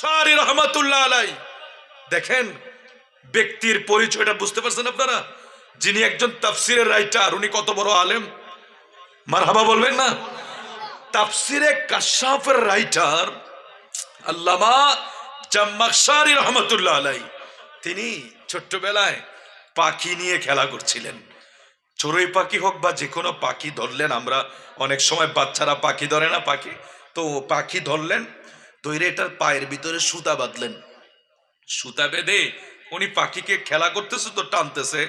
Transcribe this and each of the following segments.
শারি রহমাতুল্লাহ আলাই। দেখেন ব্যক্তির পরিচয়টা বুঝতে পারছেন আপনারা? যিনি একজন তাফসিরের রাইটার, উনি কত বড় আলেম, মারহাবা বলবেন না? তাফসিরে কাশাফের রাইটার আল্লামা জাম্মাখশারি রহমাতুল্লাহ আলাই। তিনি ছোট্টবেলায় পাখি নিয়ে খেলা করছিলেন। চড়ুই পাখি হোক বা যে কোনো পাখি ধরলেন, আমরা অনেক সময় বাচ্চারা পাখি ধরে না, পাখি তো পাখি ধরলেন, ধরে এটার পায়ের ভিতরে সুতা বাঁধলেন। সুতা বেঁধে উনি পাখিকে খেলা করতেছে, তো টানতেছে,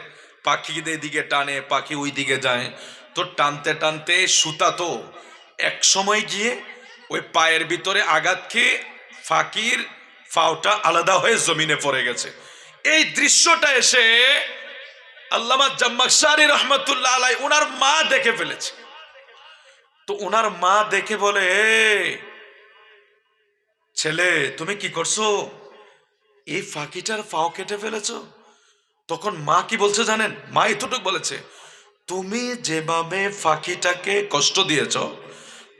পাখি এদিকে টানে, পাখি ওই দিকে যায়, তো টানতে টানতে সুতা তো এক সময় গিয়ে ওই পায়ের ভিতরে আঘাত খেয়ে ফাঁকির ফাওটা আলাদা হয়ে জমিনে পড়ে গেছে। এই দৃশ্যটা এসে আল্লামা জাম্মাখশারি রহমাতুল্লাহ আলাই ওনার মা দেখে ফেলেছে। তো ওনার মা দেখে বলে, ছেলে তুমি কি করছো, এই ফাঁকিটার ফাও কেটে ফেলেছো। তখন মা কি বলছে জানেন? মা এতটুকু বলেছে, তুমি যেভাবে ফাঁকিটাকে কষ্ট দিয়েছ,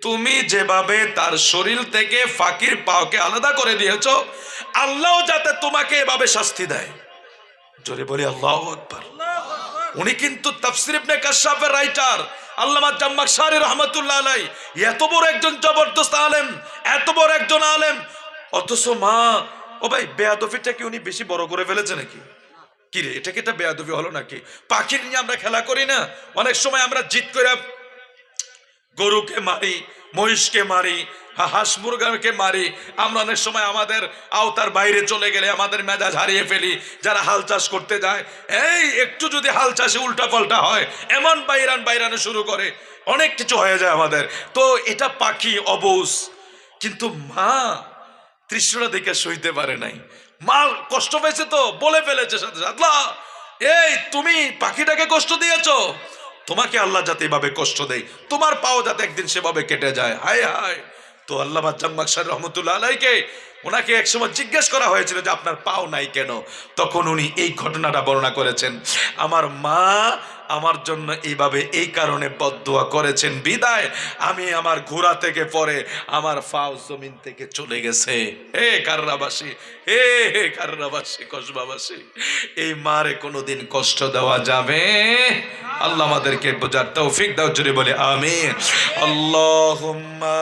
তুমি যেভাবে তার শরীর থেকে ফাঁকির পাওকে আলাদা করে দিয়েছ, আল্লাহ যাতে তোমাকে এভাবে শাস্তি দেয়। জোরে বলি আল্লাহু আকবার। উনি কিন্তু তাফসীর ইবনে কাশশাফের রাইটার আল্লামা জাম্মাখশারি রহমাতুল্লাহ আলাই। এত বড় একজন জবরদস্ত আলেম, এত বড় একজন আলেম, অথচ মা, ও ভাই বেয়াদফিটা কি উনি বেশি বড় করে ফেলেছে নাকি? কি রে, এটা কি একটা বেয়াদবি হলো নাকি? পাখির নিয়ে আমরা খেলা করি না? অনেক সময় আমরা জিত করে গরুকে মারি, মহিষকে মারি, হাঁস মুরগাকে মারি। আমরা অনেক সময় আমাদের আওতার বাইরে চলে গেলে আমাদের মেজাজ হারিয়ে ফেলি। যারা হাল চাষ করতে যায়, এই একটু যদি হাল চাষে উল্টা পাল্টা হয়, এমন বাইরানো শুরু করে, অনেক কিছু হয়ে যায় আমাদের। তো এটা পাখি অবুঝ। কিন্তু মা তৃষ্ণা দেখে সইতে পারে নাই। মা কষ্ট পেয়েছে, তো বলে ফেলেছে সাথে সাথে, আল্লাহ এই তুমি পাখিটাকে কষ্ট দিয়েছো, তোমাকে আল্লাহ যাতে এভাবে কষ্ট দেয়, তোমার পাও যাতে একদিন সেভাবে কেটে যায়। হায় হায়। তো আল্লামা জাম্মাখশারি রহমাতুল্লাহ আলাইকে, ওনাকে একসময় জিজ্ঞেস করা হয়েছিল যে আপনার পাও নাই কেন? তখন উনি এই ঘটনাটা বর্ণনা করেছেন, আমার মা আমার জন্য এইভাবে এই কারণে বদদুয়া করেছেন, বিদায় আমি আমার ঘোড়া থেকে পরে আমার পাও জমিন থেকে চলে গেছে। হে কাররাবাসী, হে হে কাররাবাসী, কসবাবাসী, এই মারে কোনোদিন কষ্ট দেওয়া যাবে? আল্লাহ আমাদেরকে বোঝার তৌফিক দাও, জোরে বলে আমিন। আল্লাহুম্মা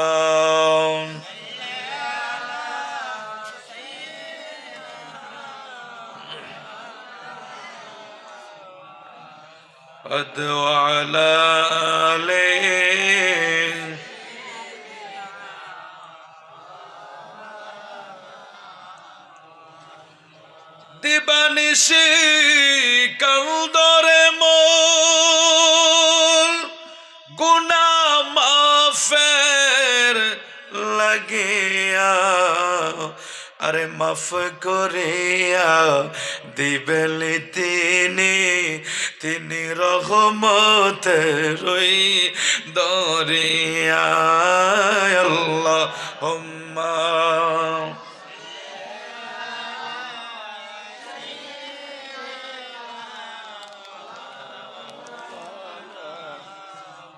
আলা আলাইহি দিবানিশি কালদরে মোর গুনাহ মাফের লাগিয়া, আরে মাফ করিয়া দিবেলি তিনি, তিনি রহমতেরই দরিয়া। আল্লাহুম্মা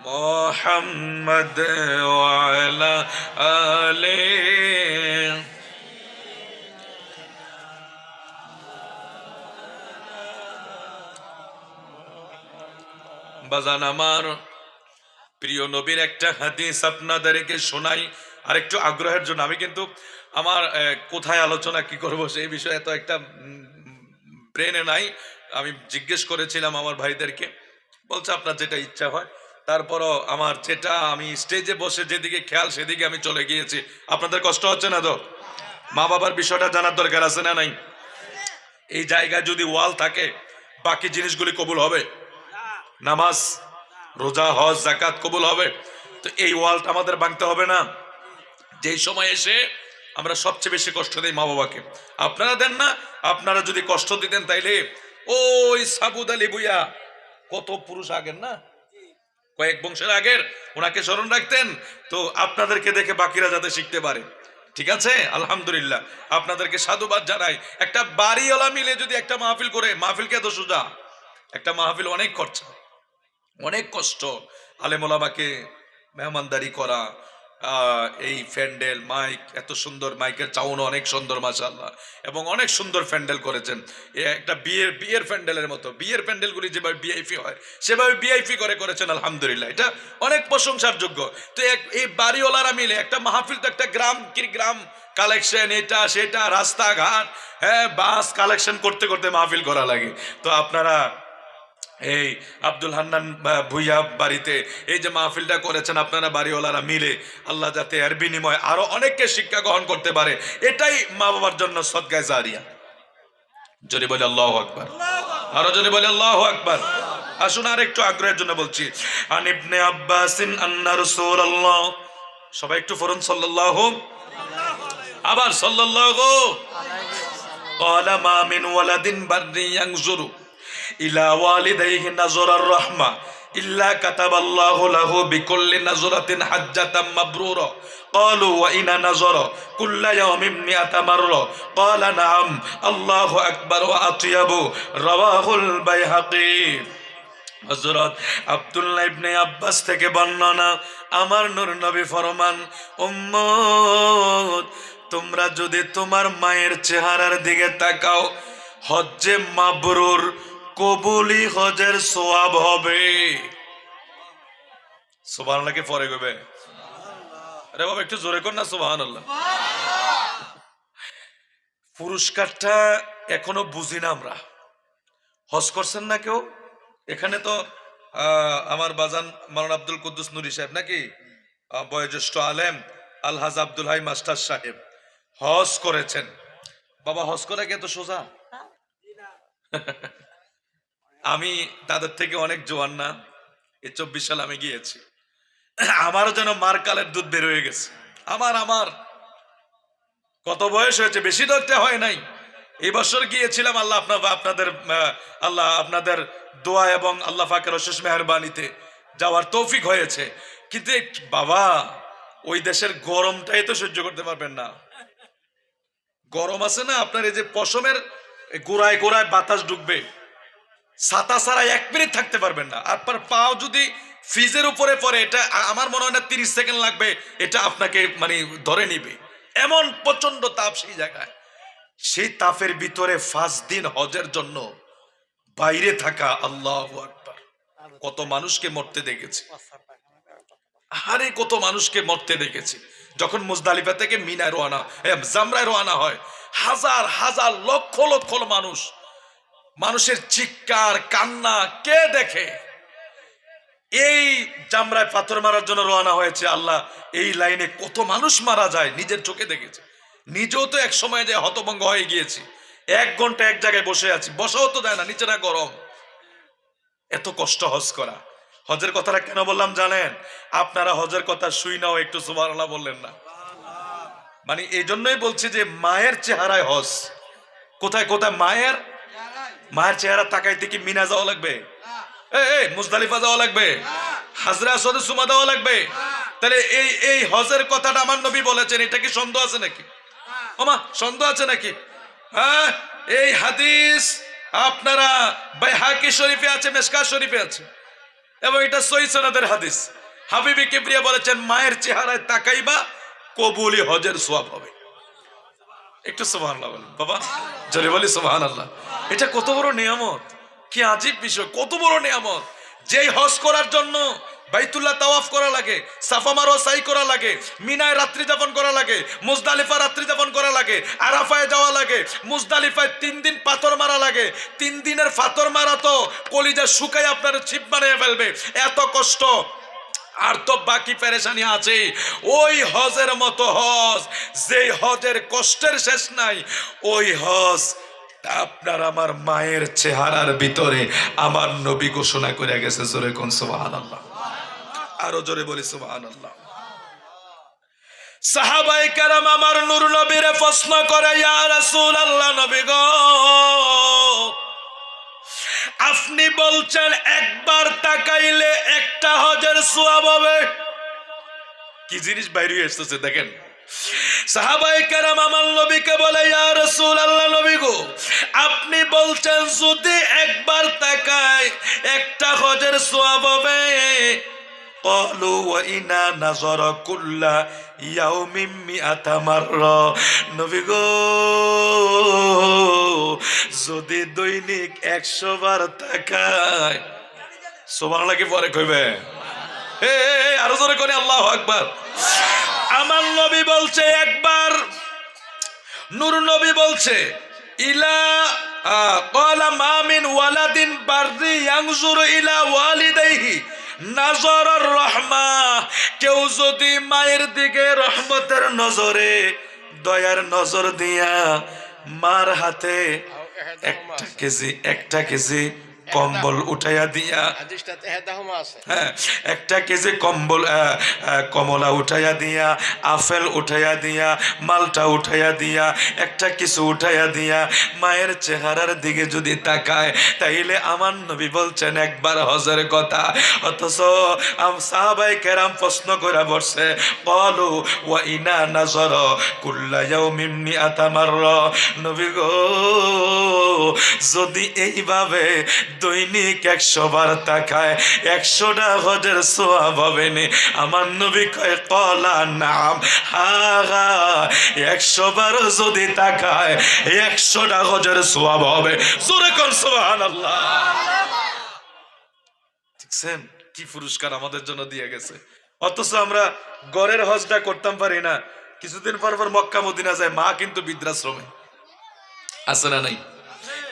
মুহাম্মদ ওয়া আলা আলিহি। বাজান আমার, প্রিয় নবীর একটা হাদিস আপনাদেরকে শোনাই আর একটু আগ্রহের জন্য। আমি কিন্তু আমার কোথায় আলোচনা কি করব সেই বিষয়ে তো একটা ব্রেনে নাই। আমি জিজ্ঞেস করেছিলাম আমার ভাইদেরকে, বলছে আপনার যেটা ইচ্ছা হয়। তারপরও আমার যেটা, আমি স্টেজে বসে যেদিকে খেয়াল সেদিকে আমি চলে গিয়েছি। আপনাদের কষ্ট হচ্ছে না তো? মা বাবার বিষয়টা জানার দরকার আছে না নাই? এই জায়গায় যদি ওয়াল থাকে, বাকি জিনিসগুলি কবুল হবে? নামাজ, রোজা, হজ, যাকাত কবুল হবে? তো এই ওয়ালটা আমাদের ভাঙতে হবে না? যেই সময় এসে আমরা সবচেয়ে বেশি কষ্ট দেই মা বাবাকে। আপনারা দেন না? আপনারা যদি কষ্ট দিতেন তাইলে ওই সাবুদ আলী ভুইয়া, কত পুরুষ আগের না, কয়েক বংশের আগের, ওনাকে স্মরণ রাখতেন। তো আপনাদেরকে দেখে বাকিরা যাতে শিখতে পারে। ঠিক আছে, আলহামদুলিল্লাহ, আপনাদেরকে সাধুবাদ জানাই। একটা বাড়িওয়ালা মিলে যদি একটা মাহফিল করে, মাহফিলকে তো সোজা, একটা মাহফিল অনেক খরচা, অনেক কষ্ট। আলেম ওলামাকে মেহমানদারি করা, এই প্যান্ডেল মাইক, এত সুন্দর মাইকের চাউনও অনেক সুন্দর মাশাআল্লাহ, এবং অনেক সুন্দর প্যান্ডেল করেছেন। এ একটা বিয়ের প্যান্ডেলের মতো, বিয়ের প্যান্ডেলগুলি যেভাবে ভিআইপি হয় সেভাবে ভিআইপি করেছেন আলহামদুলিল্লাহ, এটা অনেক প্রশংসার যোগ্য। তো এই বাড়িওয়ালারা মিলে একটা মাহফিল, তো একটা গ্রাম গ্রাম কালেকশন, এটা সেটা, রাস্তাঘাট, হ্যাঁ, বাস কালেকশন করতে করতে মাহফিল করা লাগে। তো আপনারা এই আব্দুল হান্নান ভুইয়া বাড়িতে এই যে মাহফিলটা করেছেন আপনারা বাড়িওয়ালারা মিলে, আল্লাহ যাতে এর বিনিময়ে আরো অনেককে শিক্ষা গ্রহণ করতে পারে, এটাই মা বাবার জন্য সদকায়ে জারিয়া। যদি বলে আল্লাহু আকবার, আরো যদি বলে আল্লাহু আকবার। আসুন আর একটু আগ্রহের জন্য বলছি, আন ইবনে আব্বাসিন আন্না রাসূলুল্লাহ, সবাই একটু পড়ুন সাল্লাল্লাহু, আবার সাল্লাল্লাহু, ক্বালা মা মিন ওয়ালাদিন বাররিন ইয়ানজুরু ইলা ওয়ালিদাইহি নাজরার রাহমা ইল্লা কাতাবাল্লাহু লাহু বিকুল্লি নাজরাতিন হাজ্জাতাম মাবরুরা। ক্বালু ওয়া ইনা নাজরা কুল্লা ইয়াউমিন মিআতা মাররা। ক্বালা নাআম আল্লাহু আকবার ওয়া আতয়াবু। রাওয়াহুল বাইহাকী। হযরত আব্দুল্লাহ ইবনে আব্বাস থেকে বর্ণনা, আমার নূর নবী ফরমান, উম্মত, তোমরা যদি তোমার মায়ের চেহারার দিকে তাকাও, হজ্জে মাবরুর, কবুলি হজের সওয়াব হবে। সুবহানাল্লাহ কে পরে কইবে? আরে বাবা একটু জোরে কর না সুবহানাল্লাহ। পুরস্কারটা এখনো বুঝি না আমরা। হজ করছেন না কেউ? এখানে তো আমার বাজান মাওলানা আব্দুল কুদ্দুস নুরি সাহেব নাকি, বয়োজ্যেষ্ঠ আলেম আলহাজ আব্দুল হাই মাস্টার সাহেব হজ করেছেন। বাবা হজ করা কি এত সোজা? আমি তাদের থেকে অনেক জোয়ান না, এই 24 সাল আমি গিয়েছি, আমারও যেন মার কালের দুধ বের হয়ে গেছে। আমার কত বয়স হয়েছে, বেশি দেখতে হয় নাই। এই বছর গিয়েছিলাম, আল্লাহ আপনাদের দোয়া এবং আল্লাহ পাকের অশেষ মেহেরবানিতে যাওয়ার তৌফিক হয়েছে। কিন্তু বাবা ওই দেশের গরমটাই তো সহ্য করতে পারবেন না। গরম আছে না আপনার, এই যে পশমের গোড়ায় গোড়ায় বাতাস ঢুকবে, ছাতা ছাড়া 1 মিনিট থাকতে পারবেন না। আপনার পাও যদি ফ্রিজের উপরে পড়ে, এটা আমার মনে হয় না 30 সেকেন্ড লাগবে এটা আপনাকে মানে ধরে নিবে, এমন প্রচন্ড তাপ সেই জায়গায়। সেই তাপের ভিতরে 5 দিন হজের জন্য বাইরে থাকা, আল্লাহু আকবার। কত মানুষকে মরতে দেখেছি, আরে কত মানুষকে মরতে দেখেছি। যখন মুজদালিফা থেকে মিনায় রওনা, জামরায় রওনা হয়, হাজার হাজার লক্ষ লক্ষ মানুষ, মানুষের চিৎকার কান্না কে দেখে? এই জামরায় পাথর মারার জন্য রওনা হয়েছে, আল্লাহ এই লাইনে কত মানুষ মারা যায় নিজের চোখে দেখেছে। নিজেও তো এক সময় যে হতভঙ্গ হয়ে গিয়েছি, 1 ঘন্টা এক জায়গায় বসে আছি, বসাও তো দেয় না, নিচেটা গরম। এত কষ্ট হজ করা। হজের কথাটা কেন বললাম জানেন? আপনারা হজের কথা শুই নাও, একটু সুবহানাল্লাহ বললেন না। মানে এই জন্যই বলছি যে মায়ের চেহারায় হজ। কোথায় কোথায় মায়ের চেহারা তাকাইতে কি মিনা যাওয়া লাগবে? মুজদালিফা যাওয়া লাগবে? হাজরা আসওয়াদে সুমা দেওয়া লাগবে? তাহলে এই হজের কথাটা আমার নবী বলেছেন, এটা কি সন্দেহ আছে নাকি? ওমা সন্দেহ আছে নাকি? হ্যাঁ, এই হাদিস আপনারা বাইহাকি শরীফে আছে, মিশকাত শরীফে আছে, এবং এটা সহিহ সনদের হাদিস। হাবিবে কিবরিয়া বলেছেন, মায়ের চেহারায় তাকাইবা, কবুলি হজের সওয়াব হবে। একটু সুবহানাল্লাহ বলেন বাবা, জোরে বলি সুবহানাল্লাহ। এটা কত বড় নিয়ামত, কি আজীব বিষয়, কত বড় নিয়ামত। যেই হজ করার জন্য বাইতুল্লাহ তাওয়াফ করা লাগে, সাফা মারওয়া সাই করা লাগে, মিনায় রাত্রি যাপন করা লাগে, মুজদালিফা রাত্রি যাপন করা লাগে, আরাফায় যাওয়া লাগে, মুজদালিফায় 3 দিন পাথর মারা লাগে। 3 দিনের পাথর মারা তো কলিজা শুকায় আপনার ছিপ বানিয়ে ফেলবে, এত কষ্ট। আর তো বাকি পেরেশানি আছে। ওই হজের মতো হজ, যেই হজের কষ্টের শেষ নাই, ওই হজ আপনার আমার মায়ের চেহারার ভিতরে আমার নবী ঘোষণা করে গেছে। জোরে কোন সুবহানাল্লাহ, আরো জোরে বলি সুবহানাল্লাহ। সাহাবায়ে কেরাম আমার নূর নবীরে প্রশ্ন করে, ইয়া রাসূলুল্লাহ, নবী গো, আপনি বলছেন একবার তাকাইলে একটা হজের সওয়াব হবে। কি জিনিস বাইরে এসেছে দেখেন। সাহাবায়ে কেরাম আমার নবীকে বলে, ইয়া রাসূলুল্লাহ, নবী গো, আপনি বলছেন যদি একবার তাকাই একটা হজের সওয়াব হবে। ক্বালু ওয়া ইনা নাযারা কুল্লা ইয়াউমিন মিআতা মাররা। নবী গো, যদি দৈনিক 100 বার তাকায়, সুবহানাল্লাহ কি পরে কইবে? আরো জোরে করে আল্লাহু আকবার। আমার নবী বলছে একবার, নূর নবী বলছে ইলা ক্বালা মা মিন ওয়ালাদিন বাররি ইয়ানজুরু ইলা ওয়ালিদাইহি নাযারার রাহমা। কেউ যদি মায়ের দিকে রহমতের নজরে, দয়ার নজর দিয়া মার হাতে একটা কেজি কম্বল উঠাইয়া দিয়া, হ্যাঁ, 1 কেজি কম্বল কমলা উঠাইয়া দিয়া, আপেল উঠাইয়া দিয়া, মালটা উঠাইয়া দিয়া, একটা কিছু উঠাইয়া দিয়া মায়ের চেহারার দিকে যদি তাকায়, তাইলে আমার নবী বলছেন একবার হজের কথা। অথচ সাহাবায়ে কেরাম প্রশ্ন করে বসে, ক্বালু ওয়া ইনা নাযারা কুল্লা ইয়াউমিন মিআতা মাররা। নবী গো, যদি এইভাবে দৈনিক 100 বার তাকায় 100টা হজের সওয়াব হবে নি। আমার নবী কয় ক্বালা নাম, হ্যাঁ, 100 বার যদি তাকায় 100টা হজের সওয়াব হবে। জোরে কোন সুবহানাল্লাহ। দেখছেন কি পুরস্কার আমাদের জন্য দিয়ে গেছে। অথচ আমরা গড়ের হজটা করতাম পারি না, কিছুদিন পর পর মক্কা মদিনা যায়, মা কিন্তু বৃদ্ধাশ্রমে আছে না নাই?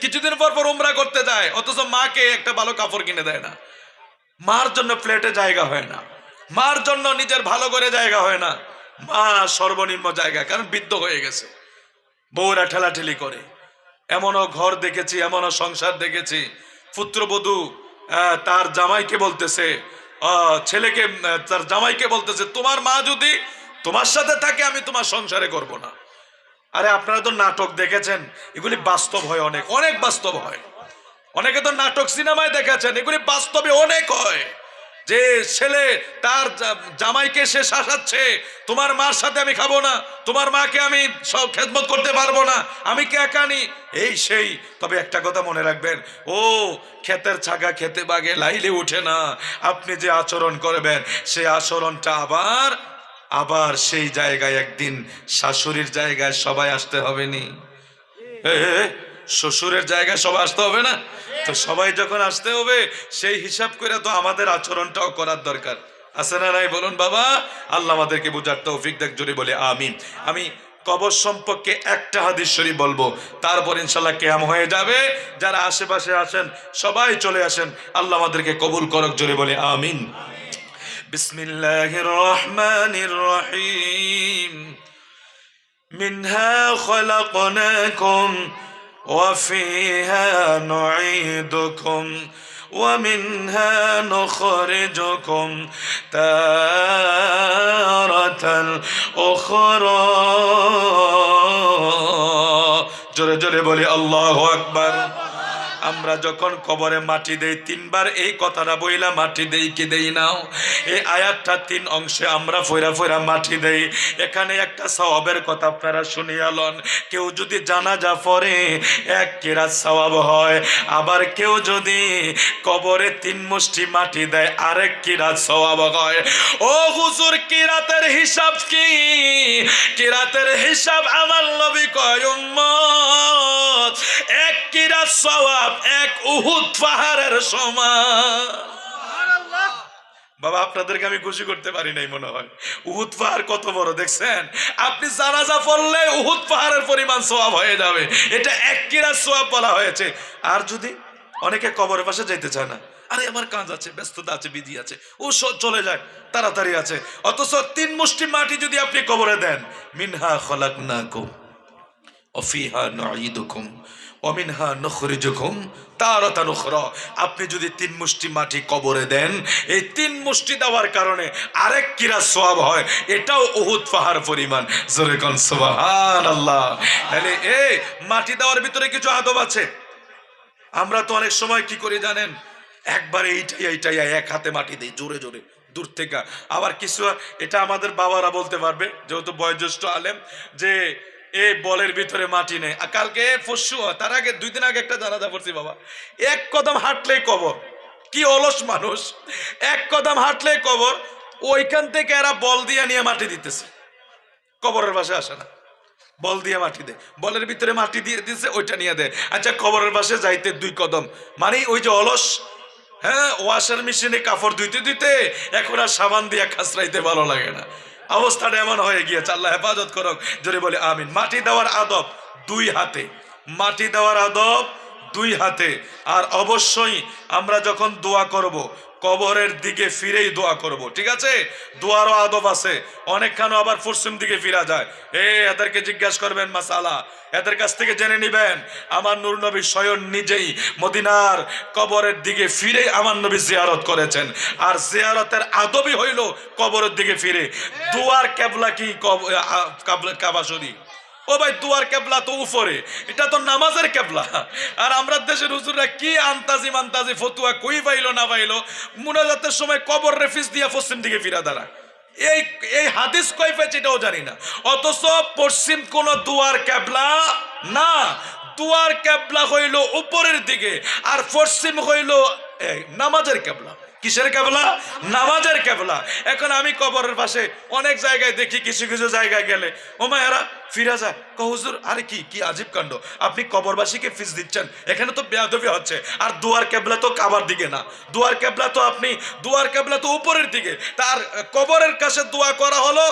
কিছুদিন পর পর উমরা করতে যায়, অথচ মাকে একটা ভালো কাপড় কিনে দেয় না, মার জন্য প্লেটে জায়গা হয় না, মার জন্য নিজের ভালো করে জায়গা হয় না, মা সর্বনিম্ন জায়গা, কারণ বৃদ্ধ হয়ে গেছে, বউরা ঠেলাঠেলি করে। এমনও ঘর দেখেছি, এমনও সংসার দেখেছি, পুত্রবধূ তার জামাইকে বলতেছে, ছেলেকে তার জামাইকে বলতেছে, তোমার মা যদি তোমার সাথে থাকে আমি তোমার সংসারে করব না। আরে আপনারা তো নাটক দেখেছেন, এগুলি বাস্তব হয়, অনেক অনেক বাস্তব হয়। অনেকে তো নাটক সিনেমায় দেখেছেন, এগুলি বাস্তবে অনেক হয়। যে ছেলে তার জামাইকে সে শাসাচ্ছে, তোমার মার সাথে আমি খাবো না, তোমার মাকে আমি সব খেদমত করতে পারবো না, আমি কে একানি, এই সেই। তবে একটা কথা মনে রাখবেন, ও ক্ষেতের ছাগা খেতে বাগে লাইলে উঠে না। আপনি যে আচরণ করবেন সেই আচরণটা আবার আবার সেই জায়গায় একদিন শাশুড়ির জায়গায় সবাই আসতে হবে নি, শ্বশুরের জায়গায় সবাই আসতে হবে না? তো সবাই যখন আসতে হবে, সেই হিসাব করে তো আমাদের আচরণটাও করার দরকার আছে না নাই? বলুন বাবা, আল্লাহ আমাদেরকে বুঝার তৌফিক দেখ, জোরে বলে আমিন। আমি কবর সম্পর্কে একটা হাদিস শরীফ বলবো, তারপর ইনশাল্লাহ কিয়াম হয়ে যাবে। যারা আশেপাশে আছেন সবাই চলে আসেন, আল্লাহ আমাদেরকে কবুল করক, জোরে বলে আমিন। বিসমিল্লাহির রহমানির রহিম। মিনহা খলাকনাকুম ওয়া ফিহা নুঈদুকুম ওয়া মিনহা নুখরিজুকুম তারাতান উখরা। জোরে জোরে বলি আল্লাহু আকবার। আমরা যখন কবরে মাটি দেই 3 বার এই কথাটা বইলা মাটি দেই কি দেই নাও? এই আয়াতটা 3 অংশে আমরা ফয়রা ফয়রা মাটি দেই। এখানে একটা সওয়াবের কথা আপনারা শুনিয়া লন। কেউ যদি জানাজা পড়ে 1 কিরাত সওয়াব হয়, আবার কেউ যদি কবরে 3 মুষ্টি মাটি দেয় আরেক কিরাত সওয়াব হয়। ও হুজুর, কিরাতের হিসাব কি? কিরাতের হিসাব আমার নবী কয়, উম্মত 1 কিরাত সওয়াব 1 উহুদ পাহাড়ের সমান। বাবা, আপনাদেরকে আমি খুশি করতে পারি নাই মনে হয়। উহুদ পাহাড় কত বড় দেখছেন? আপনি জানাজা পড়লে উহুদ পাহাড়ের পরিমাণ সওয়াব হয়ে যাবে। এটা 1 কিরাত সওয়াব বলা হয়েছে। আর যদি অনেকে কবরের পাশে যাইতে চায় না, আরে আমার কাজ আছে, ব্যস্ততা আছে, বিধি আছে, ও চলে যায়, তাড়াতাড়ি আছে। অথচ 3 মুষ্টি মাটি যদি আপনি কবরে দেন, মিনহা খলাকনাকুম ওয়া ফিহা নুঈদুকুম ওয়া মিনহা নুখরিজুকুম তারাতান উখরা। আপনি যদি 3 মুষ্টি মাটি কবরে দেন, এই 3 মুষ্টি দেওয়ার কারণে আরেক কিরাত সওয়াব হয়, এটাও উহুদ পাহাড় পরিমাণ। জোরে কোন সুবহানাল্লাহ। তাহলে এই মাটি দেওয়ার ভিতরে কিছু আদব আছে। আমরা তো অনেক সময় কি করি জানেন, একবার এইটাই এক হাতে মাটি দেই জোরে জোরে দূর থেকে। আবার কিছু, এটা আমাদের বাবারা বলতে পারবে যেহেতু বয়োজ্যেষ্ঠ আলেম, যে এই বলের ভিতরে মাটি নেই। কালকে পরশু, তার আগে 2 দিন আগে একটা জানাজা পড়ছি বাবা, 1 কদম হাঁটলেই কবর, কি অলস মানুষ, এক কদম হাঁটলে কবর, ওইখান থেকে এরা বল দিয়ে নিয়ে মাটি দিতেছে, কবরের পাশে আসে না, বল দিয়ে মাটি দেয়, বলের ভিতরে মাটি দিয়ে দিচ্ছে, ওইটা নিয়ে দেয়। আচ্ছা কবরের পাশে যাইতে 2 কদম, মানে ওই যে অলস। হ্যাঁ, ওয়াশার মেশিনে কাপড় ধুইতে ধুইতে এখন আর সাবান দিয়ে খাসরাইতে ভালো লাগে না, অবস্থাটা এমন হয়ে গিয়েছে। আল্লাহ হেফাজত করুক, জোরে বলে আমিন। মাটি দেওয়ার আদব 2 হাতে, মাটি দেওয়ার আদব 2 হাতে। আর অবশ্যই আমরা যখন দোয়া করব, কবরের দিকে ফিরেই দোয়া করব, ঠিক আছে? দোয়ারও আদব আছে। অনেকখানো আবার পশ্চিম দিকে ফিরা যায়। এদেরকে জিজ্ঞাসা করবেন মাসালা, এদের কাছ থেকে জেনে নিবেন। আমার নূর নবী স্বয়ং নিজেই মদিনার কবরের দিকে ফিরে আমার নবী জিয়ারত করেছেন। আর জিয়ারতের আদবই হইল কবরের দিকে ফিরে। দুয়ার কেবলা কি কাবা শরীফ? ও ভাই, দুয়ার কেবলা তো উপরে, এটা তো নামাজের কেবলা। আর আমরা দেশের হুজুররা কি আন্তাজি মান্তাজি ফতুয়া কই পাইলো না পাইলো, মুনাজাতের সময় কবর রেফিস দিয়া পশ্চিম দিকে ফিরা দাঁড়া। এই এই হাদিস কই পেয়েছে এটাও জানি না। অথচ পশ্চিম কোন দুয়ার কেবলা না, দুয়ার কেবলা হইল উপরের দিকে, আর পশ্চিম হইল নামাজের কেবলা। কিসের কেবলা? নামাজের কেবলা। এখন আমি কবরের পাশে অনেক জায়গায় দেখি, কিছু কিছু জায়গায় গেলে ও মায়েরা ফিরা যায়, হুজুর আরে কি কি আজীব কাণ্ড, আপনি কবরবাসীকে ফিস দিচ্ছেন, এখানে তো বেয়াদবি হচ্ছে। আর দুয়ার কেবলা তো কাবার দিকে না, দুয়ার কেবলা তো আপনি, দুয়ার কেবলা তো উপরের দিকে। তার কবরের কাছে দোয়া করা হলো,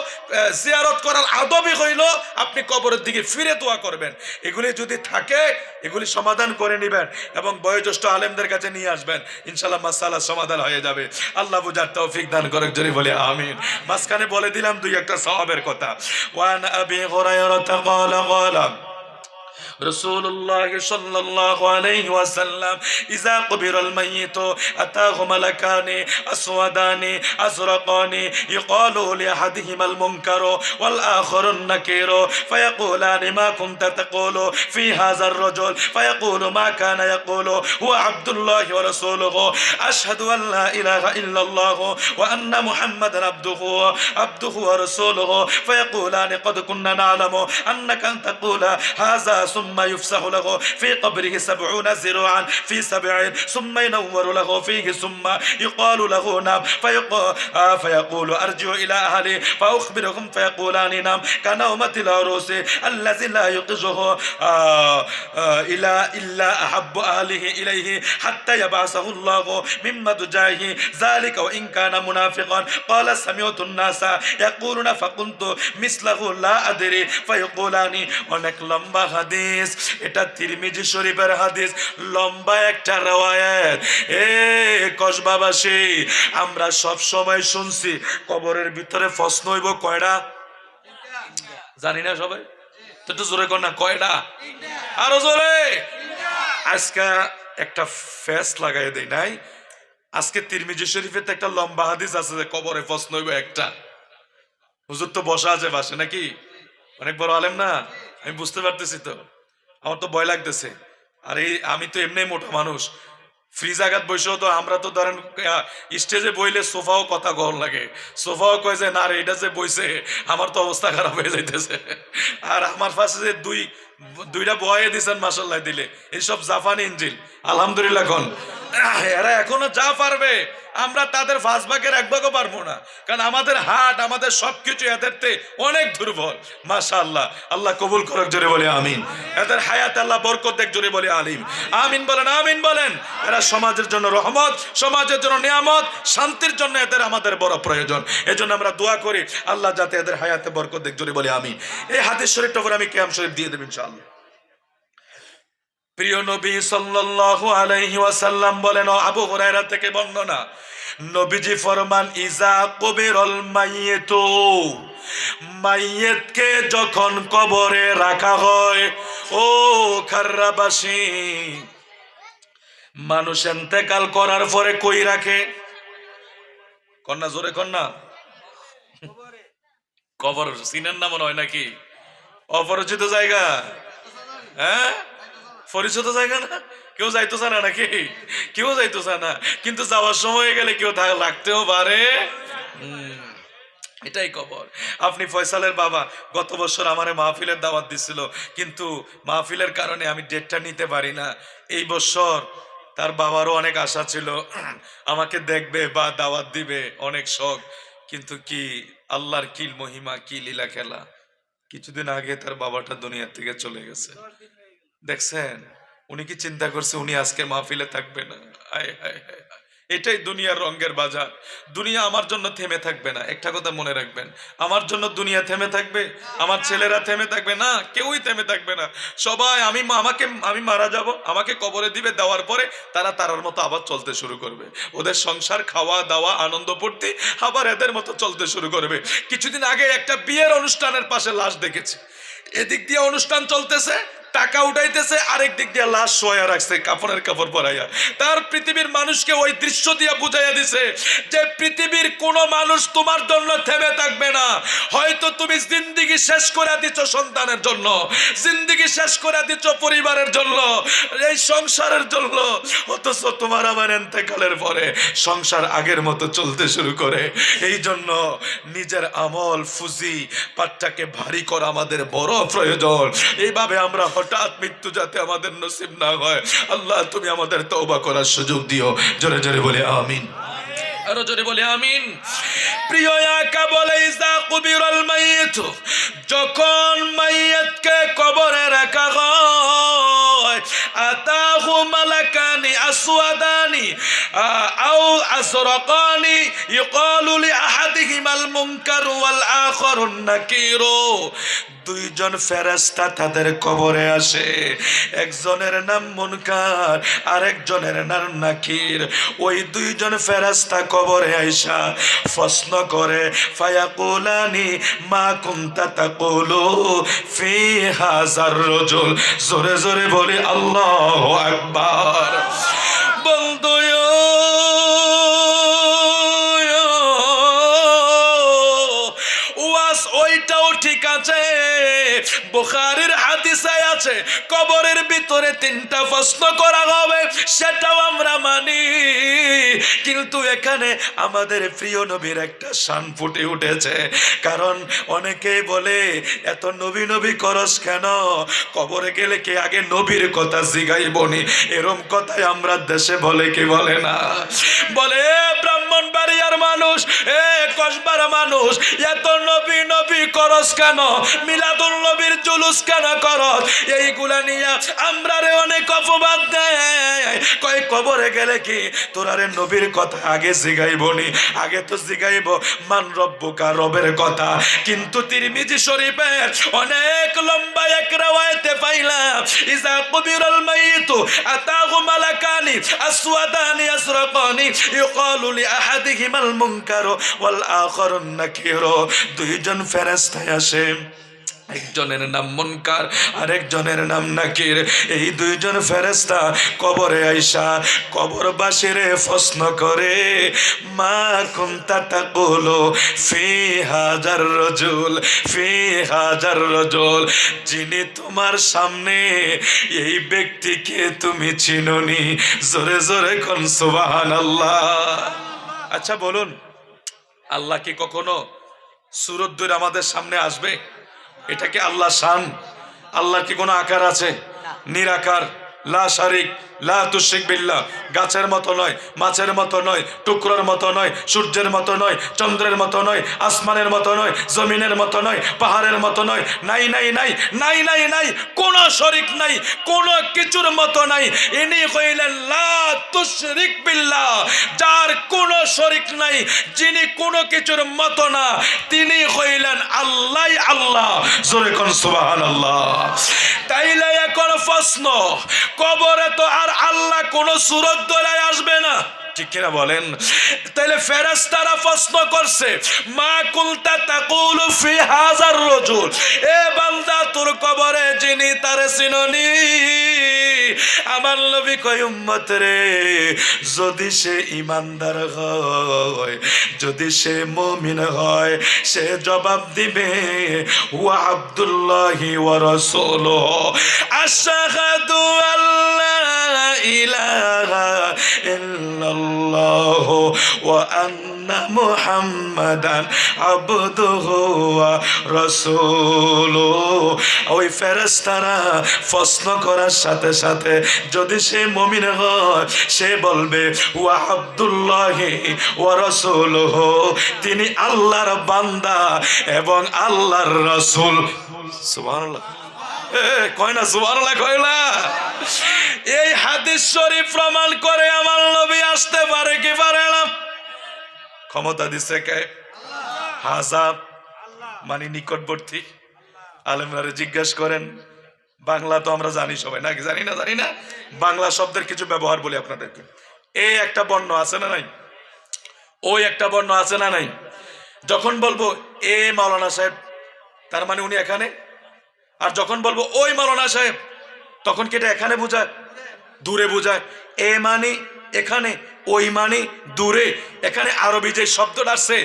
জিয়ারত করার আদবই হইল আপনি কবরের দিকে ফিরে দোয়া করবেন। এগুলি যদি থাকে, এগুলি সমাধান করে নেবেন এবং বয়োজ্যেষ্ঠ আলেমদের কাছে নিয়ে আসবেন, ইনশাআল্লাহ মাসালা সমাধান হয়ে যাবে। আল্লাহ বুঝার তৌফিক দান করুক, জোরে বলে আমিন। মাঝখানে বলে দিলাম 2-1টা সওয়াবের কথা। ওয়ান আবি হুরায়রা قال رسول الله صلى الله عليه وسلم إذا قبر الميت أتاه ملكان أسودان أزرقان يقال لأحدهما المنكر والآخر النكير فيقولان ما كنت تقول في هذا الرجل فيقول ما كان يقول هو عبد الله ورسوله أشهد أن لا إله إلا الله وأن محمدا عبده ورسوله فيقولان قد كنا نعلم أنك تقول هذا ثم يفسح له في قبره 70 ذراعا في 7 ثم ينور له فيه ثم يقال له نام فيقول أرجع إلى أهلي فأخبرهم فيقولان نام كنومة العروس الذي لا يقظه إلا أحب أهله إليه حتى يبعثه الله من مضجعه ذلك وإن كان منافقا قال سمعت الناس يقولون فقلت مثله لا أدري فيقولان অনেক লম্বা হাদিস, এটা তিরমিজি শরীফের হাদিস, লম্বা একটা রওয়ায়াত। কসবাবাসী, আমরা সব সময় শুনছি কবরের ভিতরে প্রশ্ন হইব কয়টা, জানি না সবাই তো, একটু জোরে কর না, কয়টা? আরো জোরে। আজকে একটা ফেস লাগাই দেই নাই, আজকে তিরমিজি শরীফের তো একটা লম্বা হাদিস আছে যে কবরে প্রশ্ন হইব একটা। হুজুর তো বসা আছে পাশে নাকি, অনেক বড় আলেম না, আমি বুঝতে পারতেছি তো, আমার তো ভয় লাগতেছে। আর এই আমি তো এমনি মোটা মানুষ, ফ্রিজ আঘাত বসেও তো আমরা তো ধরেন স্টেজে বইলে সোফাও কথা গল লাগে, সোফাও কয়ে যে না রে এটা যে বইছে আমার তো অবস্থা খারাপ হয়ে যাইতেছে। আর আমার পাশে যে দুইটা বয়ে দিচ্ছেন মাসাল্লাহ দিলে, এইসব জাপানি ইঞ্জিল আলহামদুলিল্লাহ কোন এরা এখনো যা পারবে আমরা তাদের 5 ভাগের 1 ভাগও পারবো না, কারণ আমাদের হাট আমাদের সবকিছু এদের অনেক দুর্বল। মাশাআল্লাহ, আল্লাহ কবুল করুক, জোরে বলে আমিন। এদের হায়াত আল্লাহ বরকত দেখ, জোরে বলে আলিম আমিন বলেন, আমিন বলেন। এরা সমাজের জন্য রহমত, সমাজের জন্য নিয়ামত, শান্তির জন্য এদের আমাদের বড় প্রয়োজন। এজন্য আমরা দোয়া করি আল্লাহ যাতে এদের হায়াতে বরকত দেখ, জোরে বলে আমিন। এই হাদিস শরীফটা পরে আমি কিয়াম শরীফ দিয়ে দেব ইনশাআল্লাহ। প্রিয় নবী সাল্লাল্লাহু আলাইহি ওয়াসাল্লাম বলেন, আবু হুরায়রা থেকে বর্ণনা, নবীজি ফরমান ইজা কুবিরুল মাইয়িতু, মাইয়িতকে যখন কবরে রাখা হয়, ও খাররাবাসী, মানুষ ইন্তেকাল করার পরে কই রাখে? কন্যা জোরে কন্যা, কবর সিনের না মনে হয় নাকি? অপরিচিত জায়গা, হ্যাঁ পরিচিত জায়গা না, কেউ যাইতো না নাকি? কেউ যাইতো না, কিন্তু যাওয়ার সময় গেলে কেউ লাগতেও পারে। এটাই কবর। আপনি ফয়সালের বাবা গত বছর আমারে মাহফিলের দাওয়াত দিছিল, কিন্তু মাহফিলের কারণে আমি ডেটটা নিতে পারি না। এই বছর তার বাবারও অনেক আশা ছিল আমাকে দেখবে বা দাওয়াত দিবে, অনেক শখ। কিন্তু কি আল্লাহর কি মহিমা, কি লীলা খেলা, কিছুদিন আগে তার বাবাটা দুনিয়া থেকে চলে গেছে। দেখছেন, উনি কি চিন্তা করছে উনি আজকে মাহফিলে থাকবে না? আয় হায় হায় হায়। এটাই দুনিয়ার রঙের বাজার। দুনিয়া আমার জন্য থেমে থাকবে না, একটা কথা মনে রাখবেন। আমার জন্য দুনিয়া থেমে থাকবে, আমার ছেলেরা থেমে থাকবে না, কেউই থেমে থাকবে না। সবাই আমি মারা যাব, আমাকে কবরে দিবে, দেওয়ার পরে তারা তারার মতো আবার চলতে শুরু করবে। ওদের সংসার, খাওয়া দাওয়া, আনন্দ ফুর্তি আবার এদের মতো চলতে শুরু করবে। কিছুদিন আগে একটা বিয়ের অনুষ্ঠানের পাশে লাশ দেখেছি। এদিক দিয়ে অনুষ্ঠান চলতেছে, টাকা উঠাইতেছে, আরেক দিক দিয়ে লাশ শোয়া রাখছে কাপড়ের কাপড় পরাইয়া। তার পৃথিবীর মানুষকে ওই দৃশ্য দিয়ে বুঝাইয়া দিছে যে পৃথিবীর কোনো মানুষ তোমার জন্য থেমে থাকবে না। হয়তো তুমি জিন্দেগি শেষ করে দিচ্ছ সন্তানের জন্য, জিন্দেগি শেষ করে দিচ্ছ পরিবারের জন্য, এই সংসারের জন্য, অথচ তোমার আমার ইন্তেকালের পরে সংসার আগের মতো চলতে শুরু করে। এই জন্য নিজের আমল ফুজি পাটটাকে ভারী করা আমাদের বড় প্রয়োজন। এইভাবে আমরা হঠাৎ মৃত্যু যাতে আমাদের নসিব না হয়, আল্লাহ তুমি আমাদের তওবা করার সুযোগ দিও। জোরে জোরে বলে আমিন, আরো জোরে বলে আমিন। প্রিয় আকা বলে ইজা কুবিরাল মাইয়িত, যখন মাইয়িতকে কবরে রাখা হয়, আতাহু মালাকানি আসওয়াদানি আও আসরাকানি ইকালু লি আহাদিহিমাল মুনকার ওয়াল আখারুন নাকির। দুইজন ফেরেশতা তাদের কবরে আসে, একজনের নাম মুনকার আরেকজনের নাম নাকির। ওই দুইজন ফেরেশতা কবরে আইসা প্রশ্ন করে, ফায়াকুলানি মা কুনতা তাকুলু ফি হাযার রাজুল। জোরে জোরে বলি আল্লাহু আকবার। বন্ধু ওইটাও ঠিক আছে, বুখারীর হাদিসে আছে কবরের ভিতরে তিনটা প্রশ্ন করা হবে, সেটাও আমরা মানি। কিন্তু এখানে আমাদের প্রিয় নবীর একটা শান ফুটে উঠেছে। কারণ অনেকেই বলে এত নবী নবী করস কেন, কবরে গেলে কি আগে নবীর কথা জিগাইবনি? এরম কথাই আমরা দেশে বলে কি বলে না? বলে ব্রাহ্মণবাড়িয়ার মানুষ, কসবার মানুষ, এত নবী নবী করস কেন, মিলাদুল নবীর জুলুস কেন করস? এইগুলা নিয়ে আমরা রে অনেক অপবাদ দেয়। কয় কবরে গেলে কি তোরা রে নবীর কথা আগে জিগাইবনি? আগে তো জিগাইব মান রব্বুকা, রবের কথা। কিন্তু তিরমিজি শরীফের অনেক লম্বা এক riwayate পাইলাম, ইজা কুবিরাল মাইয়িতু আতাহু মালাকানি আসওয়াদানি আসরাকানি ইকালু লি আহাদিহিমাল মুনকার ওয়াল আখারুন নাকির। দুইজন ফেরেশতা আসে, একজনের নাম মুনকার আর একজনের নাম নাকির। এই দুইজন ফেরেশতা কবরে আইসা কবরবাসীরে প্রশ্ন করে, মা কুনতা তাকুলু ফি হাযার রাজুল, ফি হাযার রাজুল। যিনি তোমার সামনে, এই ব্যক্তিকে তুমি চিনোনি? জোরে জোরে কোন সুবহানাল্লাহ। আচ্ছা বলুন, আল্লাহ কি কখনো সুরত ধরে আমাদের সামনে আসবে? এটা কি আল্লাহ শান? আল্লাহর কি কোনো আকার আছে? নিরাকার, লা শারিক, লা তুশরিক বিল্লাহ। গাছের মতো নয়, মাছের মতো নয়, টুকরোর মতো নয়, সূর্যের মতো নয়, চন্দ্রের মতো নয়, আসমানের মতো নয়, জমিনের মতো নয়, পাহাড়ের মতো নয়। নাই নাই নাই নাই নাই নাই, কোনো শরিক নাই, কোনো কিছুর মতো নাই। ইনি হইলেন লা তুশরিক বিল্লাহ, যার কোনো শরিক নাই, যিনি কোনো কিছুর মতো না, তিনি হইলেন আল্লাহ। আল্লাহ, জোরে কোন সুবহানাল্লাহ। তাইলে এখন প্রশ্ন, কবরে তো আর আল্লাহ কোন সূরত ধরে আসবে না, ঠিক কিনা বলেন? তাইলে ফেরেশতারা প্রশ্ন করছে, মা কুনতা তাকুলু ফি হাযার রাজুল, এ বান্দা তোর কবরে যিনি তারে চিননি? আমার নবী কয়, উম্মত রে, যদি সে ইমানদার হয়, যদি সে মুমিন হয়, সে জবাব দিবে ওয়া আব্দুল্লাহি ওয়া রাসূলুহু আশহাদু আল্লা ইলাহা ইল্লাল্লাহ ওয়া আন্না আন্না মুহাম্মাদান আবদুহু ওয়া রাসূলুহু। ওই ফেরেশতারা প্রশ্ন করার সাথে সাথে যদি সে মুমিন হয়, সে বলবে ওয়া আব্দুল্লাহি ওয়া রাসূলুহু, তিনি আল্লাহর বান্দা এবং আল্লাহর রাসূল। সুবহানাল্লাহ, কয় না সুবহানাল্লাহ, কয় না? এই হাদিস শরীফ প্রমাণ করে আমার নবী আসতে পারে কি পারে না? ক্ষমতা দিছে কে? হাজা মানে নিকটবর্তী। আলেমরা জিজ্ঞাসা করেন, বাংলা তো আমরা জানি সবাই নাকি? জানি না, জানি না। বাংলা শব্দের কিছু ব্যবহার বলি আপনাদেরকে। এই একটা বর্ণ আছে না নাই? ওই একটা বর্ণ আছে না নাই? যখন বলবো এ মাওলানা সাহেব, তার মানে উনি এখানে। আর যখন বলবো ওই মাওলানা সাহেব, তখন কি এটা এখানে বোঝায়? দূরে বোঝায়। এ মানে এখানে, ওই মানে দূরে। এখানে আরবি যে শব্দটা আছে,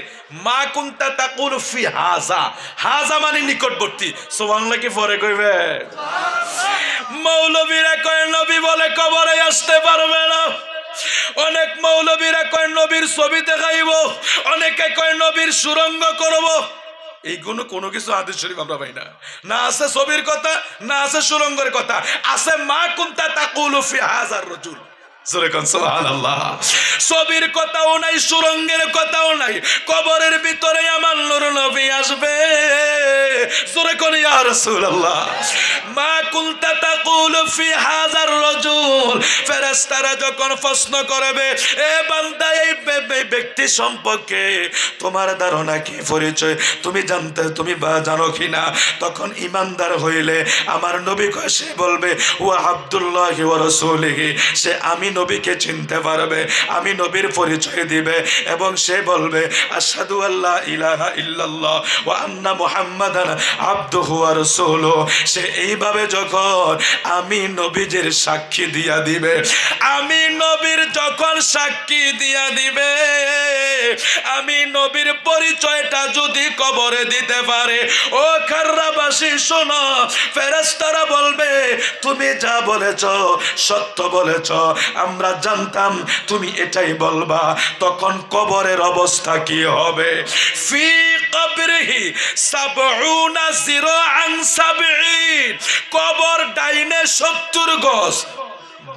মা কুনতা তাকুলু ফি হাজা, হাজা মানে নিকটবর্তী। সুবহানাল্লাহ কি পরে কইবে? মৌলবীরা কয় নবী বলে কবরে আসতে পারবে না। অনেক মৌলবীরা কয় নবীর ছবি দেখাইব, অনেকে কয় নবীর সুরঙ্গ করব। এইগুলো কোনো কিছু হাদিস শরীফ আমরা পাই না। না আছে ছবির কথা, না আছে সুরঙ্গের কথা, আছে মা কুনতা তাকুলু ফি হাজার রাজুল। ছবির কথাও নাই, সুরঙ্গের কথাও নাই। কবরের ভিতরে আমার নূর নবী আসবে। জোরে কোন ইয়া রাসূলুল্লাহ। মা কুনতা তাকুলু ফি হাযার রাজুল। ফেরেশতারা যখন প্রশ্ন করবে, এ বান্দা এই ব্যক্তি সম্পর্কে তোমার ধারণা কি, পরিচয় তুমি জানো কিনা? তখন ইমানদার হইলে আমার নবী সে বলবে ওয়া আব্দুল্লাহি ওয়া রাসূলিহি, সে আমি নবীকে চিনতে পারবে, আমি নবীর পরিচয় দিবে এবং সে বলবে আশহাদু আল্লা ইলাহা ইল্লাল্লাহ ওয়া আন্না মুহাম্মাদান আবদুহু ওয়া রাসূলুহু। সে এইভাবে যখন আমি নবীজির সাক্ষী দিয়া দিবে, আমি নবীর যখন সাক্ষী দিয়া দিবে, আমি নবীর পরিচয়টা যদি কবরে দিতে পারে, ও খাররাবাসী শোনো, ফেরেশতারা বলবে তুমি যা বলেছ সত্য বলেছ, আমরা জানতাম তুমি এটাই বলবা। তখন কবরের অবস্থা কি হবে? ফি কবরিহি সাবউনা জিরাআন সাবঈন, কবর ডাইনে 70 গজ,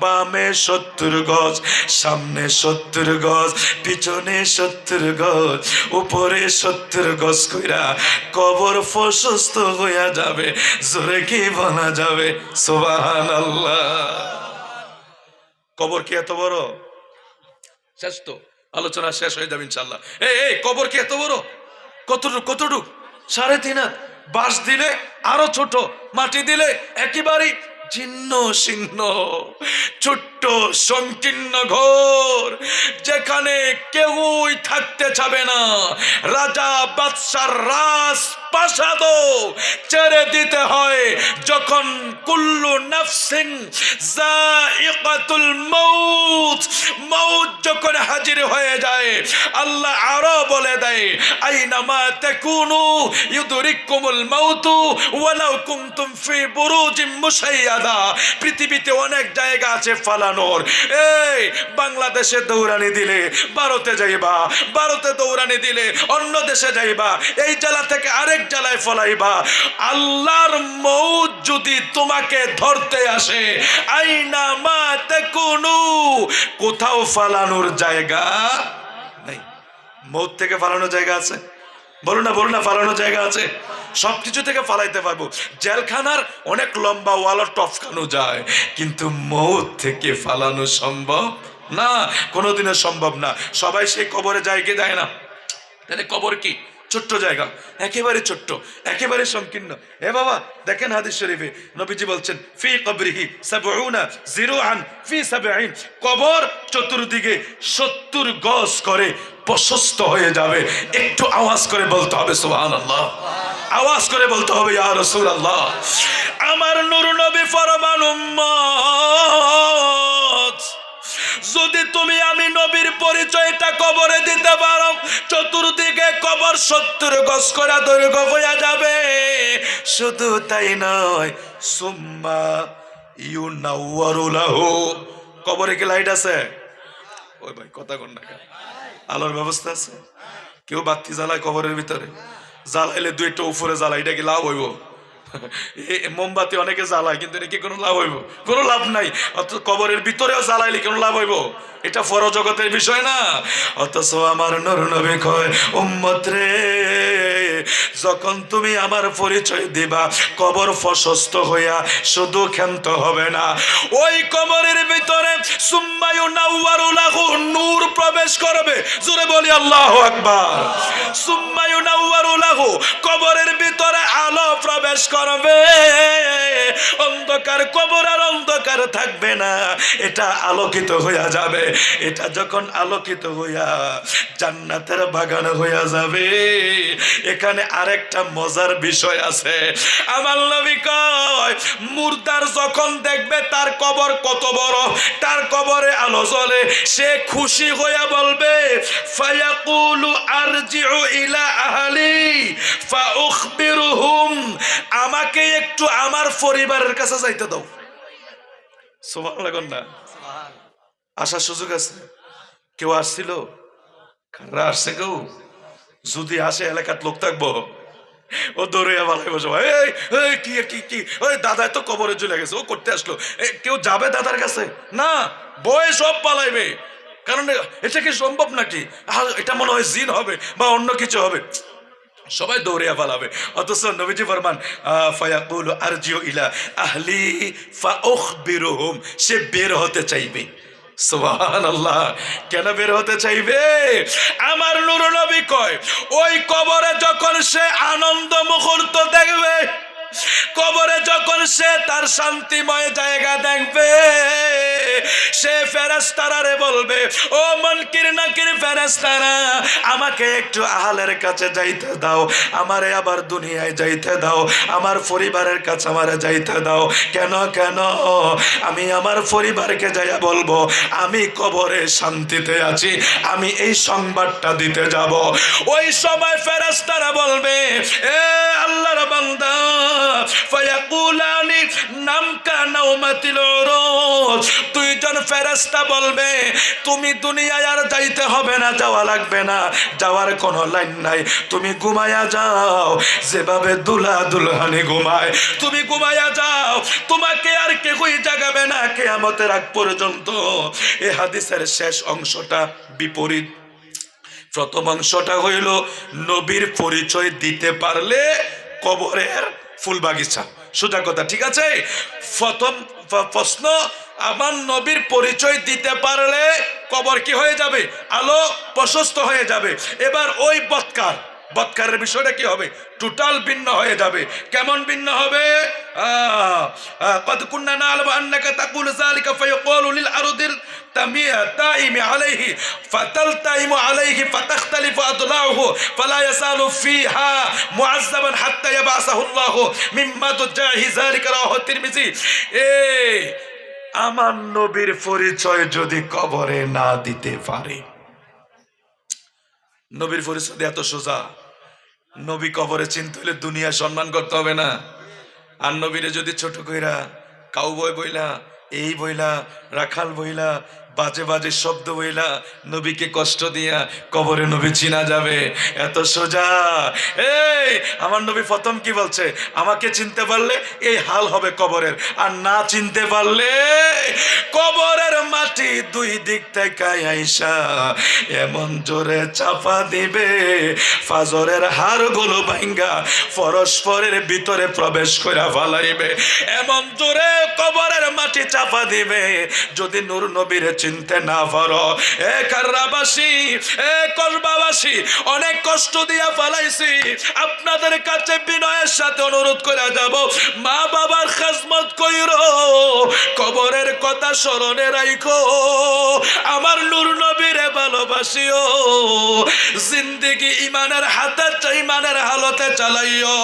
বামে 70 গজ, সামনে 70 গজ, পিছনে 70 গজ, উপরে 70 গজ কইরা কবর প্রশস্ত হইয়া যাবে। জোরে কি বলা যাবে? সুবহানাল্লাহ। কবর কি এত বড়? শেষ তো, আলোচনা শেষ হয়ে যাবে ইনশাআল্লাহ। এই কবর কি এত বড়? কতটুক? 3.5 হাত। বাঁশ দিলে আরো ছোট, মাটি দিলে একেবারে ছিন্ন ছিন্ন, ছোট্ট সংকীর্ণ ঘর, যেখানে কেউই থাকতে চাবে না। রাজা বাদশার রাজপ্রাসাদ ছেড়ে দিতে হয় যখন কুল্লু নাফসিন যায়িকাতুল মাউত, মউত যখন হাজির হয়ে যায়, আল্লাহ আরো বলে দেয় আইনামা তাকুনু ইউদরিকুমুল মাউতু ওয়ালাউ কুনতুম ফি বুরুজিম মুশাইয়াদা। পৃথিবীতে অনেক জায়গা আছে ফালানোর। এই বাংলাদেশে দৌড়ানি দিলে ভারতে যাইবা, ভারতে দৌড়ানি দিলে অন্য দেশে যাইবা, এই জেলা থেকে আরেক জেলায় ফলাইবা। আল্লাহর মউত যদি তোমাকে ধরতে আসে, আইনা মা তাকুনু, কোথাও ফালানোর জায়গা নেই। মউত থেকে ফালানোর জায়গা আছে? বলো না ফালানোর জায়গা আছে? সবকিছু থেকে ফালাইতে পারবো। জেলখানার অনেক লম্বা ওয়ালা টপকানো যায়, কিন্তু মউত থেকে ফালানো সম্ভব না, কোনোদিনও সম্ভব না। সবাই সেই কবরে যায় কি যায় না? তাহলে কবর কি? ছোট্ট জায়গা, একেবারে ছোট্ট, একেবারে সংকীর্ণ। এ বাবা দেখেন হাদিস শরীফে নবীজি বলছেন ফি কবরিহি সাবউনা জিরআন ফি সাবঈন, কবর চতুর্দিকে 70 গজ করে প্রশস্ত হয়ে যাবে। একটু আওয়াজ করে বলতে হবে সুবহানাল্লাহ, আওয়াজ করে বলতে হবে ইয়া রাসূলুল্লাহ। আমার নূর নবী ফরমান উম্মত, যদি তুমি আমি নবীর পরিচয়টা কবরে দিতে পারো, চতুর্দিকে কবর 70 গজ করে দৈর্ঘ্য হয়ে যাবে। শুধু তাই নয়, সুম্মা ইউনাওয়ারু লাহু, কবরে কি লাইট আছে? ওই ভাই কথা কোন না, আলোর ব্যবস্থা আছে? কেউ বাতি জ্বালায় কবরের ভিতরে, জ্বালাইলে দুইটা উপরে জ্বালাই, এটা কি লাভ হইব? মোমবাতি অনেকে জ্বালায়, কিন্তু এটা কি কোনো লাভ হইব? কোনো লাভ নাই। অত কবরের ভিতরেও জ্বালাইলে কোনো লাভ হইব? এটা পরজগতের বিষয় না। অথচ আমার নূর নবী কয়, উম্মত রে, যখন তুমি আমার পরিচয় দিবা, কবর প্রশস্ত হইয়া শুধু ক্ষান্ত হবে না, ওই কবরের ভিতরে সুম্মায়ু নাওয়ারু লাহু, নূর প্রবেশ করবে। জোরে বলি আল্লাহু আকবার। সুম্মায়ু নাওয়ারু লাহু, কবরের ভিতরে আলো প্রবেশ করবে। অন্ধকার কবর আর অন্ধকার থাকবে না, এটা আলোকিত হইয়া যাবে। এটা যখন আলোকিত হইয়া জান্নাতের বাগান হইয়া যাবে, এখানে আরেকটা মজার বিষয় আছে। আমার নবী কয়, মুর্দার যখন দেখবে তার কবর কত বড়, তার কবরে আলো জ্বলে, সে খুশি হইয়া বলবে, ফায়াকুলু আরজিউ ইলা আহলি ফাউখবিরুহুম, আমাকে একটু আমার পরিবারের কাছে যাইতে দাও। সুবহানাল্লাহ না? আসার সুযোগ আছে? কেউ আসছিল? কারা আসছে? কেউ যদি আসে এলাকার লোক থাকবো, ও দৌড়ে ভালাই বসে, এই এই কি কি কি, ওই দাদা তো কবরে চলে গেছে, ও করতে আসলো। কেউ যাবে দাদার কাছে? না, বয়ে সব পালাইবে। কারণ এটা কি সম্ভব নাকি? এটা মনে হয় জিন হবে বা অন্য কিছু হবে, সবাই দৌড়িয়া পালাবে। অথচ নবীজি ফরমান, ফায়াকুলু আরজিউ ইলা আহলি ফাউখবিরুহুম, সে বের হতে চাইবে। সুবহানাল্লাহ। কেন বের হতে চাইবে? আমার নূর নবী কয়, ওই কবরে যখন সে আনন্দ মুহূর্ত দেখবে, কবরে যখন সে তার শান্তিময় জায়গা দেখবে, সে ফেরেশতারা বলবে, ও মুনকির নাকির ফেরেশতারা, আমাকে একটু আহলের কাছে যাইতে দাও, আমারে আবার দুনিয়ায় যাইতে দাও, আমার পরিবারের কাছে আমারে যাইতে দাও। কেন কেন? আমি আমার পরিবারকে যাইয়া বলবো আমি কবরে শান্তিতে আছি, আমি এই সংবাদটা দিতে যাব। ওই সময় ফেরেশতারা বলবে, এ আল্লাহর বান্দা, ফায়াকুলানি নামকা নাওমাতিল উরুজ, দুইজন ফেরেশতা বলবে, তুমি দুনিয়ায় আর যাইতে হবে না, যাওয়া লাগবে না, যাওয়ার কোনো লাইন নাই, তুমি ঘুমায়া যাও, যেভাবে দুলা দুলহানি ঘুমায়, তুমি ঘুমায়া যাও, তোমাকে আর কেউই জাগাবে না কিয়ামতের আগ পর্যন্ত। এই হাদিসের শেষ অংশটা বিপরীত। প্রথম অংশটা হইল, নবীর পরিচয় দিতে পারলে কবরের ফুল বাগিচা, সোজা কথা, ঠিক আছে? প্রথম প্রশ্ন, আমার নবীর পরিচয় দিতে পারলে কবর কি হয়ে যাবে? আলো প্রশস্ত হয়ে যাবে। এবার ওই বৎকারের বিষয়টা কি হবে? টোটাল ভিন্ন হয়ে যাবে। কেমন ভিন্ন হবে? قد كنا نعلم أنك تقول ذلك فيقول للأرض التائم عليه فتلتئم عليه فتختلف أضلاعه فلا يزال فيها معذبا حتى يبعثه الله مما تجاه ذلك رواه الترمذي। আমার নবীর পরিচয় যদি কবরে না দিতে পারে, নবীর পরিচয় এত সোজা, নবী কবরে চিনতে হলে দুনিয়া সম্মান করতে হবে না। আর নবীরে যদি ছোট কইরা কাউবয় বইলা, এই বইলা, রাখাল বইলা, বাজে বাজে শব্দ বইলা নবীকে কষ্ট দিয়া কবরে নবী চিনা যাবে? এত সোজা। এই আমার নবী প্রথম কি বলছে? আমাকে চিনতে পারলে এই হাল হবে কবরের, আর না চিনতে পারলে কবরের মাটি দুই দিক থেকে আইসা এমন জোরে চাপা দিবে, ফাজরের হাড়গুলো ভাঙ্গা পরস্পরের ভিতরে প্রবেশ করে ফালাইবে, এমন জোরে কবরের মাটি চাপা দিবে। যদি নূর নবীরে চিনতে না পারো, এ কাররাবাসী, এ কসবাবাসী, অনেক কষ্ট দিয়া ফালাইছি, আপনাদের কাছে বিনয়ের সাথে অনুরোধ করে যাব, মা বাবার খেজমত কইরো, কবরের কথা স্মরণে রাখো, আমার নূর নবীরে ভালোবাসিও, জিন্দেগি ইমানের হাতে, ইমানের হালতে চালাইও,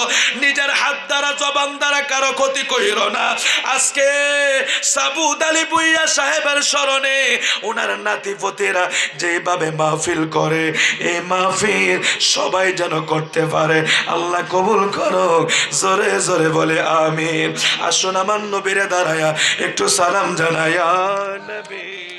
নিজের হাত দ্বারা জবান দ্বারা কারো ক্ষতি কইরো না। আজকে সাবুদ আলী ভূঁইয়া সাহেবের স্মরণে ওনার নাতিপতিরা যেভাবে মাহফিল করে, এই মাহফিল সবাই যেন করতে পারে। আল্লাহ কবুল করো, জোরে জোরে বলে আমিন। আসুন আমার নবীরে দাঁড়ায়া একটু সালাম জানায়া নবী।